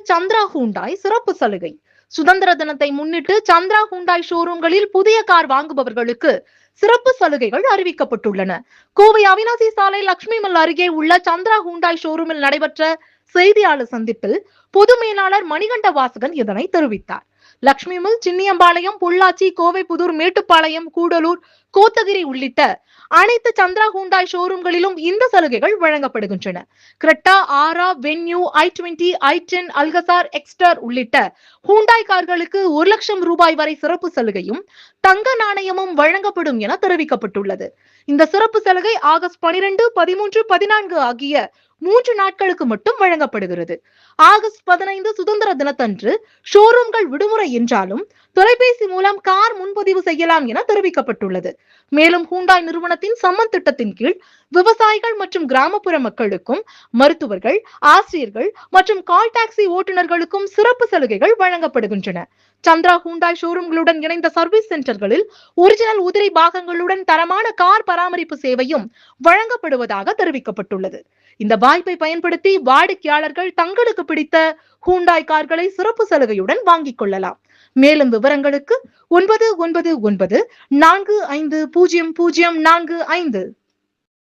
Chandra Hyundai சிறப்பு சலுகை. சுதந்திர தினத்தை முன்னிட்டு சந்திரா ஹூண்டாய் ஷோரூம்களில் புதிய கார் வாங்குபவர்களுக்கு சிறப்பு சலுகைகள் அறிவிக்கப்பட்டுள்ளன. கோவை அவினாசி சாலை லட்சுமி மில் அருகே உள்ள சந்திரா ஹூண்டாய் ஷோரூமில் நடைபெற்ற செய்தியாளர் சந்திப்பில் பொது மேலாளர் மணிகண்ட வாசகன் இதனை தெரிவித்தார். லட்சுமி மில், சின்னியம்பாளையம், பொள்ளாச்சி, கோவை புதூர், மேட்டுப்பாளையம், கூடலூர், கோத்தகிரி உள்ளிட்ட அனைத்து சந்திரா ஹூண்டாய் ஷோரூம்களிலும் இந்த சலுகைகள் வழங்கப்படுகின்றன. கிரெட்டா, ஆரா, venue, i20, i10, Alcazar, Exter உள்ளிட்ட ஹூண்டாய் கார்களுக்கு 1 லட்சம் ரூபாய் வரை சிறப்பு சலுகையும் தங்க நாணயமும் வழங்கப்படும் என தெரிவிக்கப்பட்டுள்ளது. இந்த சிறப்பு சலுகை ஆகஸ்ட் 12, 13, 14 ஆகிய 3 நாட்களுக்கு மட்டும் வழங்கப்படுகிறது. ஆகஸ்ட் 15 சுதந்திர தினத்தன்று ஷோரூம்கள் விடுமுறை என்றாலும் தொலைபேசி மூலம் கார் முன்பதிவு செய்யலாம் என தெரிவிக்கப்பட்டுள்ளது. மேலும் ஹூண்டாய் நிறுவனத்தின் சம்மன் திட்டத்தின் கீழ் விவசாயிகள் மற்றும் கிராமப்புற மக்களுக்கும், மருத்துவர்கள், ஆசிரியர்கள் மற்றும் கால் டாக்ஸி ஓட்டுநர்களுக்கும் சிறப்பு சலுகைகள் வழங்கப்படுகின்றன. சந்திரா ஹூண்டாய் ஷோரூம்களுடன் இணைந்த சர்வீஸ் சென்டர்களில் ஒரிஜினல் உதிரி பாகங்களுடன் தரமான கார் பராமரிப்பு சேவையும் வழங்கப்படுவதாக தெரிவிக்கப்பட்டுள்ளது. இந்த வாய்ப்பை பயன்படுத்தி வாடிக்கையாளர்கள் தங்களுக்கு பிடித்த ஹூண்டாய் கார்களை சிறப்பு சலுகையுடன் வாங்கிக் கொள்ளலாம். மேலும் விவரங்களுக்கு 9994500045